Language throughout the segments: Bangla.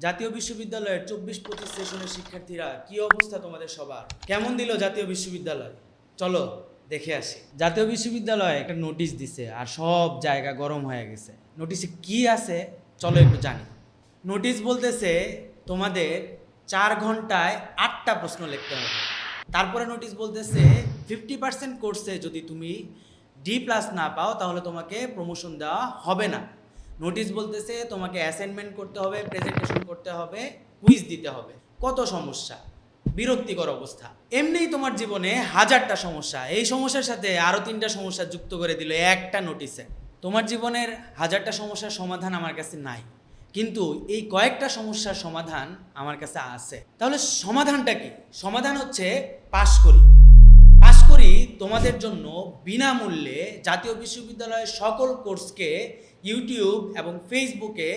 জাতীয় বিশ্ববিদ্যালয়ের 24-25 সেশনের শিক্ষার্থীরা কি অবস্থা তোমাদের সবার? কেমন দিল জাতীয় বিশ্ববিদ্যালয়? চলো দেখে আসি। জাতীয় বিশ্ববিদ্যালয় একটা নোটিশ দিছে আর সব জায়গা গরম হয়ে গেছে। নোটিশে কি আছে চলো একটু জানি। নোটিশ বলতেছে তোমাদের 4 ঘন্টায় 8টা প্রশ্ন লিখতে হবে। তারপরে নোটিশ বলতেছে 50% কোর্সে যদি তুমি D+ না পাও তাহলে তোমাকে প্রমোশন দেওয়া হবে না। নোটিশ বলতেছে তোমাকে অ্যাসাইনমেন্ট করতে হবে, প্রেজেন্টেশন করতে হবে, কুইজ দিতে হবে। কত সমস্যা, বিরক্তিকর অবস্থা। এমনিই তোমার জীবনে হাজারটা সমস্যা, এই সমস্যার সাথে আরও 3টা সমস্যা যুক্ত করে দিল একটা নোটিশে। তোমার জীবনের হাজারটা সমস্যার সমাধান আমার কাছে নাই, কিন্তু এই কয়েকটা সমস্যার সমাধান আমার কাছে আছে। তাহলে সমাধানটা কি? সমাধান হচ্ছে পাশ করি। পাশ করি তোমাদের জন্য বিনামূল্যে জাতীয় বিশ্ববিদ্যালয়ের সকল কোর্সকে ইউটিউব এবং ফেসবুকে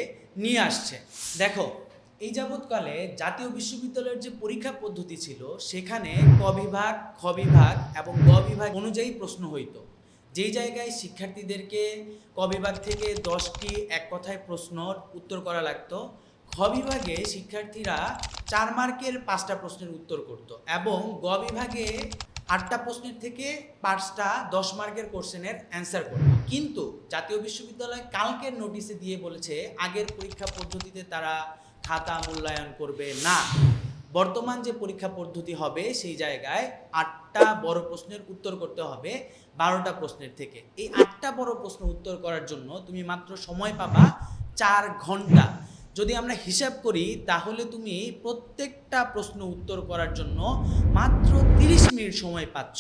নিয়ে আসছে। দেখো, এই যাবৎকালে জাতীয় বিশ্ববিদ্যালয়ের যে পরীক্ষা পদ্ধতি ছিল সেখানে ক বিভাগ, খ বিভাগ এবং গ বিভাগ অনুযায়ী প্রশ্ন হইতো। যেই জায়গায় শিক্ষার্থীদেরকে ক বিভাগ থেকে 10টি এক কথায় প্রশ্নর উত্তর করা লাগতো, খ বিভাগে শিক্ষার্থীরা 4 মার্কের 5টা প্রশ্নের উত্তর করত এবং গ বিভাগে 8টা প্রশ্নের থেকে 5টা 10 মার্কের কোশ্চেনের অ্যান্সার করত। কিন্তু জাতীয় বিশ্ববিদ্যালয় কালকের নোটিশে দিয়ে বলেছে আগের পরীক্ষা পদ্ধতিতে তারা খাতা মূল্যায়ন করবে না। বর্তমান যে পরীক্ষা পদ্ধতি হবে সেই জায়গায় 8টা বড় প্রশ্নের উত্তর করতে হবে 12টা প্রশ্নের থেকে। এই 8টা বড় প্রশ্ন উত্তর করার জন্য তুমি মাত্র সময় পাবা 4 ঘন্টা। যদি আমরা হিসাব করি তাহলে তুমি প্রত্যেকটা প্রশ্ন উত্তর করার জন্য মাত্র 30 মিনিট সময় পাচ্ছ।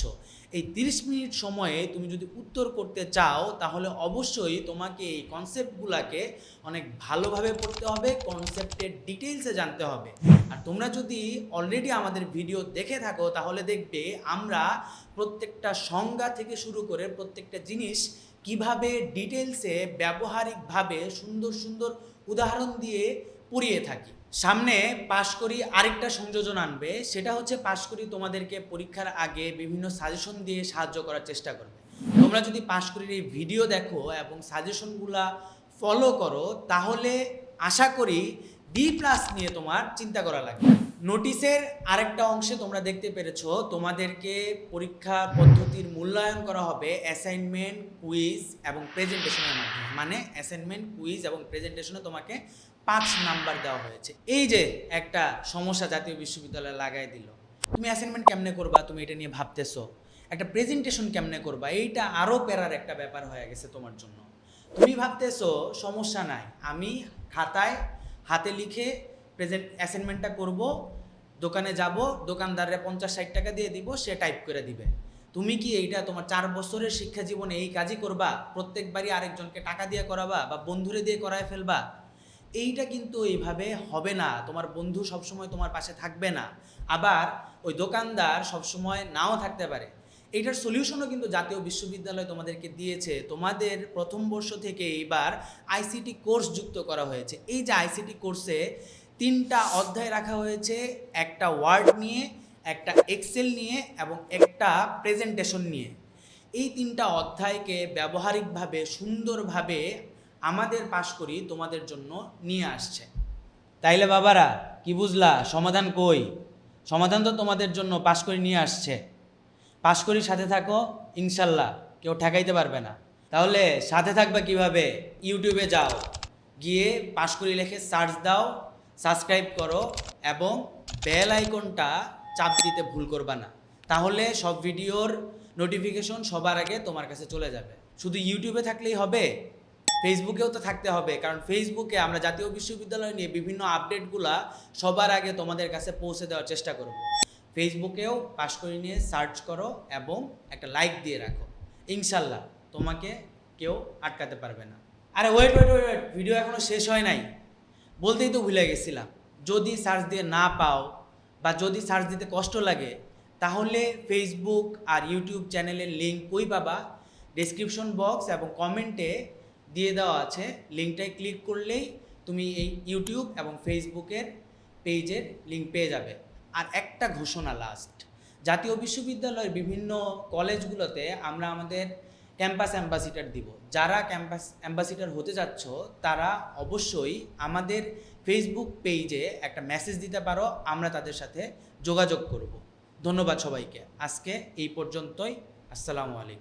এই 30 মিনিট সময়ে তুমি যদি উত্তর করতে চাও তাহলে অবশ্যই তোমাকে এই কনসেপ্টগুলোকে অনেক ভালোভাবে পড়তে হবে, কনসেপ্টের ডিটেইলসে জানতে হবে। আর তোমরা যদি অলরেডি আমাদের ভিডিও দেখে থাকো তাহলে দেখবে আমরা প্রত্যেকটা সংজ্ঞা থেকে শুরু করে প্রত্যেকটা জিনিস কিভাবে ডিটেইলসে ব্যবহারিকভাবে সুন্দর সুন্দর উদাহরণ দিয়ে পড়িয়ে থাকি। সামনে পাশ করি আরেকটা সংযোজন আনবে, সেটা হচ্ছে পাশ করি তোমাদেরকে পরীক্ষার আগে বিভিন্ন সাজেশন দিয়ে সাহায্য করার চেষ্টা করবে। তোমরা যদি পাশ করির এই ভিডিও দেখো এবং সাজেশনগুলা ফলো করো তাহলে আশা করি D+ নিয়ে তোমার চিন্তা করা লাগবে। নোটিশের আরেকটা অংশে তোমরা দেখতে পেরেছো তোমাদেরকে পরীক্ষা পদ্ধতির মূল্যায়ন করা হবে অ্যাসাইনমেন্ট, কুইজ এবং প্রেজেন্টেশনের মাধ্যমে। মানে অ্যাসাইনমেন্ট, কুইজ এবং প্রেজেন্টেশনে তোমাকে 5 নাম্বার দেওয়া হয়েছে। এই যে একটা সমস্যা জাতীয় বিশ্ববিদ্যালয়ে লাগাই দিল, তুমি অ্যাসাইনমেন্ট কেমনে করবা তুমি এটা নিয়ে ভাবতেছো, একটা প্রেজেন্টেশন কেমনে করবা এইটা আরও প্যারার একটা ব্যাপার হয়ে গেছে তোমার জন্য। তুমি ভাবতেছো সমস্যা নাই, আমি খাতায় হাতে লিখে অ্যাসাইনমেন্টটা করব, দোকানে যাব, দোকানদারে 50-60 টাকা দিয়ে দিব, সে টাইপ করে দিবে। তুমি কি এইটা তোমার 4 বছরের শিক্ষা জীবনে এই কাজই করবা? প্রত্যেকবারই আরেকজনকে টাকা দিয়ে করাবা বা বন্ধুরে দিয়ে করায় ফেলবা? এইটা কিন্তু এইভাবে হবে না। তোমার বন্ধু সবসময় তোমার পাশে থাকবে না, আবার ওই দোকানদার সবসময় নাও থাকতে পারে। এইটার সলিউশনও কিন্তু জাতীয় বিশ্ববিদ্যালয় তোমাদেরকে দিয়েছে। তোমাদের প্রথম বর্ষ থেকে এইবার আইসিটি কোর্স যুক্ত করা হয়েছে। এই যে আইসিটি কোর্সে 3টা অধ্যায় রাখা হয়েছে, একটা ওয়ার্ড নিয়ে, একটা এক্সেল নিয়ে এবং একটা প্রেজেন্টেশন নিয়ে। এই 3টা অধ্যায়কে ব্যবহারিকভাবে সুন্দরভাবে আমাদের পাশ করি তোমাদের জন্য নিয়ে আসছে। তাইলে বাবারা কি বুঝলা? সমাধান কই? সমাধান তো তোমাদের জন্য পাশ করে নিয়ে আসছে। পাশ করি সাথে থাকো, ইনশাল্লাহ কেউ ঠেকাইতে পারবে না। তাহলে সাথে থাকবা কিভাবে? ইউটিউবে যাও, গিয়ে পাশ করি লিখে সার্চ দাও, সাবস্ক্রাইব করো এবং বেল আইকনটা চাপ দিতে ভুল করবা না। তাহলে সব ভিডিওর নোটিফিকেশন সবার আগে তোমার কাছে চলে যাবে। শুধু ইউটিউবে থাকলেই হবে, ফেসবুকেও তো থাকতে হবে, কারণ ফেসবুকে আমরা জাতীয় বিশ্ববিদ্যালয় নিয়ে বিভিন্ন আপডেটগুলা সবার আগে তোমাদের কাছে পৌঁছে দেওয়ার চেষ্টা করব। ফেসবুকেও পাশ করে নিয়ে সার্চ করো এবং একটা লাইক দিয়ে রাখো, ইনশাল্লাহ তোমাকে কেউ আটকাতে পারবে না। আরে ওয়েট, ভিডিও এখনো শেষ হয় নাই, বলতেই তো ভুলে গেছিলাম। যদি সার্চ দিয়ে না পাও বা যদি সার্চ দিতে কষ্ট লাগে তাহলে ফেসবুক আর ইউটিউব চ্যানেলের লিঙ্ক কই পাবা? ডেসক্রিপশন বক্স এবং কমেন্টে দিয়ে দেওয়া আছে, লিঙ্কটায় ক্লিক করলেই তুমি এই ইউটিউব এবং ফেসবুকের পেজের লিঙ্ক পেয়ে যাবে। আর একটা ঘোষণা লাস্ট, জাতীয় বিশ্ববিদ্যালয়ের বিভিন্ন কলেজগুলোতে আমরা আমাদের ক্যাম্পাস অ্যাম্বাসিডার দিব। যারা ক্যাম্পাস অ্যাম্বাসিডার হতে যাচ্ছ তারা অবশ্যই আমাদের ফেসবুক পেজে একটা মেসেজ দিতে পারো, আমরা তাদের সাথে যোগাযোগ করব। ধন্যবাদ সবাইকে, আজকে এই পর্যন্তই। আসসালামু আলাইকুম।